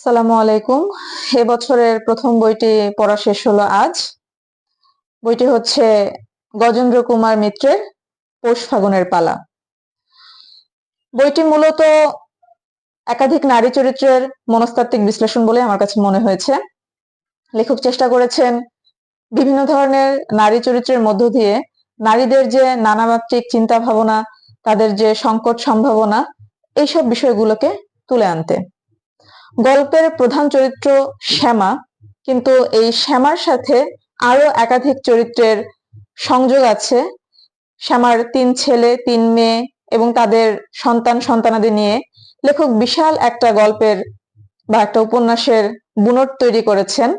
আসসালামু আলাইকুম। এবছরের প্রথম বইটি পড়া শেষ হলো আজ। বইটি হচ্ছে গজেন্দ্র কুমার মিত্রের পৌষ ফাগুনের পালা। বইটি মূলত একাধিক নারী চরিত্রের মনস্তাত্ত্বিক বিশ্লেষণ বলে আমার কাছে মনে হয়েছে। লেখক চেষ্টা করেছেন বিভিন্ন ধরনের নারী চরিত্রের মধ্য দিয়ে নারীদের যে নানামাত্রিক চিন্তা ভাবনা, তাদের যে সংকট সম্ভাবনা, এইসব বিষয়গুলোকে তুলে আনতে। গল্পের প্রধান চরিত্র শ্যামা, কিন্তু এই শ্যামার সাথে আরো একাধিক চরিত্রের সংযোগ আছে। শ্যামার ৩ ছেলে ৩ মেয়ে এবং তাদের সন্তানাদি নিয়ে লেখক বিশাল একটা গল্পের বা একটা উপন্যাসের বুনট তৈরি করেছেন,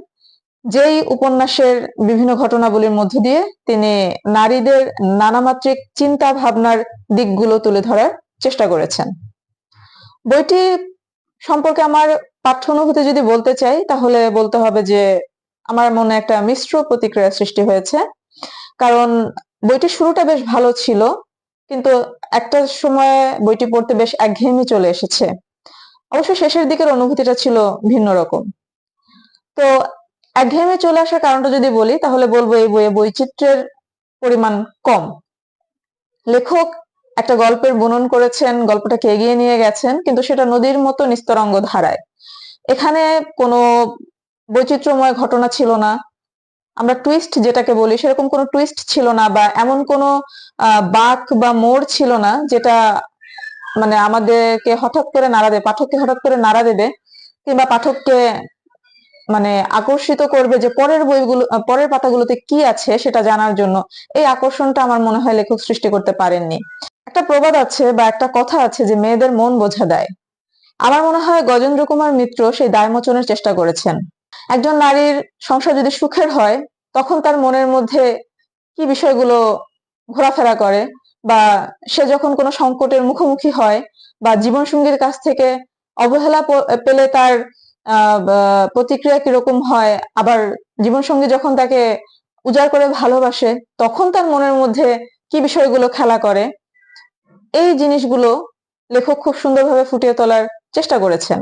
যেই উপন্যাসের বিভিন্ন ঘটনাবলীর মধ্য দিয়ে তিনি নারীদের নানামাত্রিক চিন্তা ভাবনার দিকগুলো তুলে ধরার চেষ্টা করেছেন। বইটি সম্পর্কে আমার পাঠ্য অনুভূতি যদি বলতে চাই, তাহলে বলতে হবে যে আমার মনে একটা মিশ্র প্রতিক্রিয়া সৃষ্টি হয়েছে। কারণ বইটির শুরুটা বেশ ভালো ছিল, কিন্তু একটা সময়ে বইটি পড়তে বেশ একঘেয়েমি চলে এসেছে। অবশ্য শেষের দিকের অনুভূতিটা ছিল ভিন্ন রকম। তো একঘেয়েমি চলে আসার কারণটা যদি বলি, তাহলে বলবো এই বইয়ে বৈচিত্র্যের পরিমাণ কম। লেখক একটা গল্পের বুনন করেছেন, গল্পটাকে এগিয়ে নিয়ে গেছেন, কিন্তু সেটা নদীর মতো নিস্তরঙ্গ ধারায়। এখানে কোনো বৈচিত্র্যময় ঘটনা ছিল না, আমরা টুইস্ট যেটাকে বলি সেরকম কোনো টুইস্ট ছিল না, বা এমন কোনো বাঁক বা মোড় ছিল না যেটা মানে আমাদেরকে হঠাৎ করে নাড়া দেবে, পাঠককে হঠাৎ করে নাড়া দেবে, কিংবা পাঠককে মানে আকর্ষিত করবে যে পরের পাতাগুলোতে কি আছে সেটা জানার জন্য। এই আকর্ষণটা আমার মনে হয় লেখক সৃষ্টি করতে পারেননি। একটা প্রবাদ আছে বা একটা কথা আছে যে মেয়েদের মন বোঝা দেয়। আমার মনে হয় গজেন্দ্র কুমার মিত্র সেই দায়মোচনের চেষ্টা করেছেন। একজন নারীর সংসার যদি সুখের হয়, তখন তার মনের মধ্যে কি বিষয়গুলো ঘোরাফেরা করে, বা সে যখন কোনো সংকটের মুখোমুখি হয় বা জীবনসঙ্গীর কাছ থেকে অবহেলা পেলে তার প্রতিক্রিয়া কিরকম হয়, আবার জীবনসঙ্গী যখন তাকে উজাড় করে ভালোবাসে তখন তার মনের মধ্যে কি বিষয়গুলো খেলা করে, এই জিনিসগুলো লেখক খুব সুন্দরভাবে ফুটিয়ে তোলার চেষ্টা করেছেন।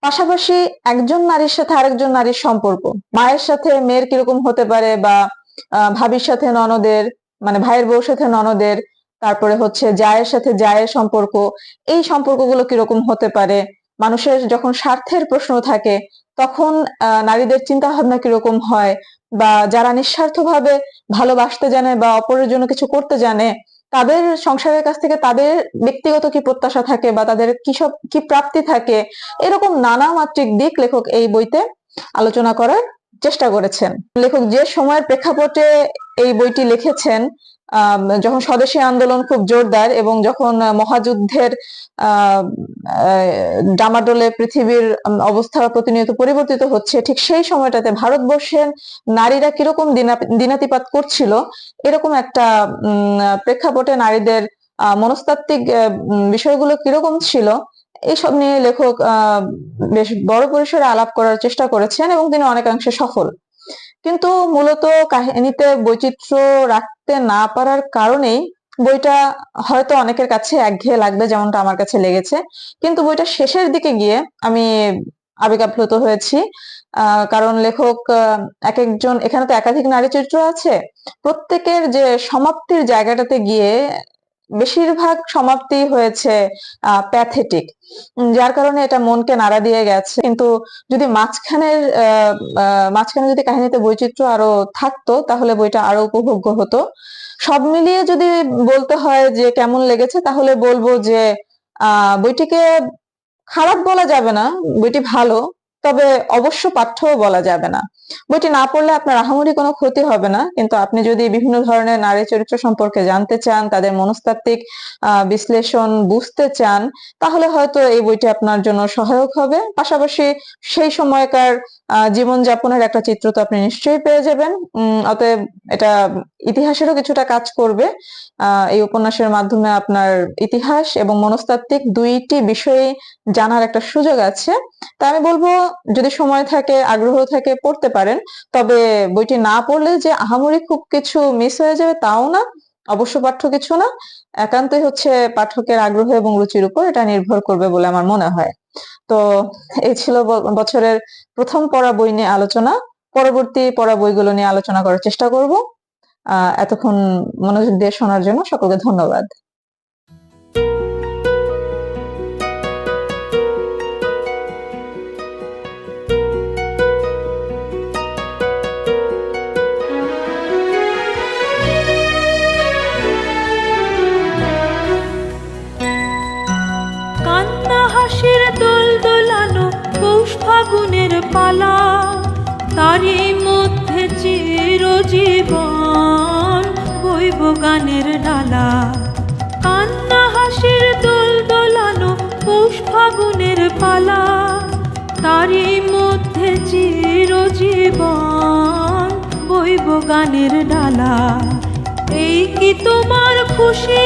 পাশাপাশি একজন নারীর সাথে আরেকজন নারীর সম্পর্ক, মায়ের সাথে মেয়ের কিরকম হতে পারে, বা ভাবির সাথে ননদের, মানে ভাইয়ের বউর সাথে ননদের, তারপরে হচ্ছে জায়ের সাথে জায়ের সম্পর্ক, এই সম্পর্কগুলো কিরকম হতে পারে। মানুষের যখন স্বার্থের প্রশ্ন থাকে তখন নারীদের চিন্তা ভাবনা কিরকম হয়, বা যারা নিঃস্বার্থভাবে ভালোবাসতে জানে বা অপরের জন্য কিছু করতে জানে, তাদের সংসারের কাছ থেকে তাদের ব্যক্তিগত কি প্রত্যাশা থাকে, বা তাদের কি প্রাপ্তি থাকে, এরকম নানা মাত্রিক দিক লেখক এই বইতে আলোচনা করার চেষ্টা করেছেন। লেখক যে সময়ের প্রেক্ষাপটে এই বইটি লিখেছেন, যখন স্বদেশী আন্দোলন খুব জোরদার এবং যখন মহাযুদ্ধের ডামাডোলে পৃথিবীর অবস্থা প্রতিনিয়ত পরিবর্তিত হচ্ছে, ঠিক সেই সময়টাতে ভারতবর্ষের নারীরা কিরকম দিনাতিপাত করছিল, এরকম একটা প্রেক্ষাপটে নারীদের মনস্তাত্ত্বিক বিষয়গুলো কিরকম ছিল, এইসব নিয়ে লেখক বেশ বড় পরিসরে আলাপ করার চেষ্টা করেছেন এবং তিনি অনেকাংশে সফল। কিন্তু মূলত কাহিনীতে বৈচিত্র্য রাখতে না পারার কারণেই বইটা হয়তো অনেকের কাছে একঘেয়ে লাগবে, যেমনটা আমার কাছে লেগেছে। কিন্তু বইটা শেষের দিকে গিয়ে আমি আবেগ আপ্লুত হয়েছি। কারণ লেখক এক একজন, এখানে তো একাধিক নারী চরিত্র আছে, প্রত্যেকের যে সমাপ্তির জায়গাটাতে গিয়ে বেশিরভাগ সমাপ্তি হয়েছে প্যাথেটিক, যার কারণে এটা মনকে নাড়া দিয়ে গেছে। কিন্তু যদি মাঝখানে যদি কাহিনীতে বৈচিত্র্য আরো থাকতো, তাহলে বইটা আরো উপভোগ্য হতো। সব মিলিয়ে যদি বলতে হয় যে কেমন লেগেছে, তাহলে বলবো যে বইটিকে খারাপ বলা যাবে না, বইটি ভালো, তবে অবশ্য পাঠ্যও বলা যাবে না। বইটি না পড়লে আপনার আহামরি কোনো ক্ষতি হবে না, কিন্তু আপনি যদি বিভিন্ন ধরনের নারী চরিত্র সম্পর্কে জানতে চান, তাদের মনস্তাত্ত্বিক বিশ্লেষণ বুঝতে চান, তাহলে হয়তো এই বইটি আপনার জন্য সহায়ক হবে। পাশাপাশি সেই সময়কার জীবনযাপনের একটা চিত্র তো আপনি নিশ্চয়ই পেয়ে যাবেন। অতএব এটা ইতিহাসেরও কিছুটা কাজ করবে। এই উপন্যাসের মাধ্যমে আপনার ইতিহাস এবং মনস্তাত্ত্বিক দুইটি বিষয়ে জানার একটা সুযোগ আছে। তা আমি বলবো, যদি সময় থাকে, আগ্রহ থাকে, পড়তে পারেন। তবে বইটি না পড়লে যে আহামরি খুব কিছু মিস হয়ে যাবে তাও না, অবশ্য পাঠ্য কিছু না, একান্তই হচ্ছে পাঠকের আগ্রহ এবং রুচির উপর এটা নির্ভর করবে বলে আমার মনে হয়। তো এই ছিল বছরের প্রথম পড়া বই নিয়ে আলোচনা। পরবর্তী পড়া বইগুলো নিয়ে আলোচনা করার চেষ্টা করব। এতক্ষণ মনোযোগ দিয়ে শোনার জন্য সকলকে ধন্যবাদ। হাসির দোল দোলানো পৌষ ফাগুনের পালা, তারই মধ্যে চিরজীবন বইব গানের ডালা। কান্না হাসির দোল দোলানো পৌষ ফাগুনের পালা, তারই মধ্যে চিরজীবন বইব গানের ডালা। এই কি তোমার খুশি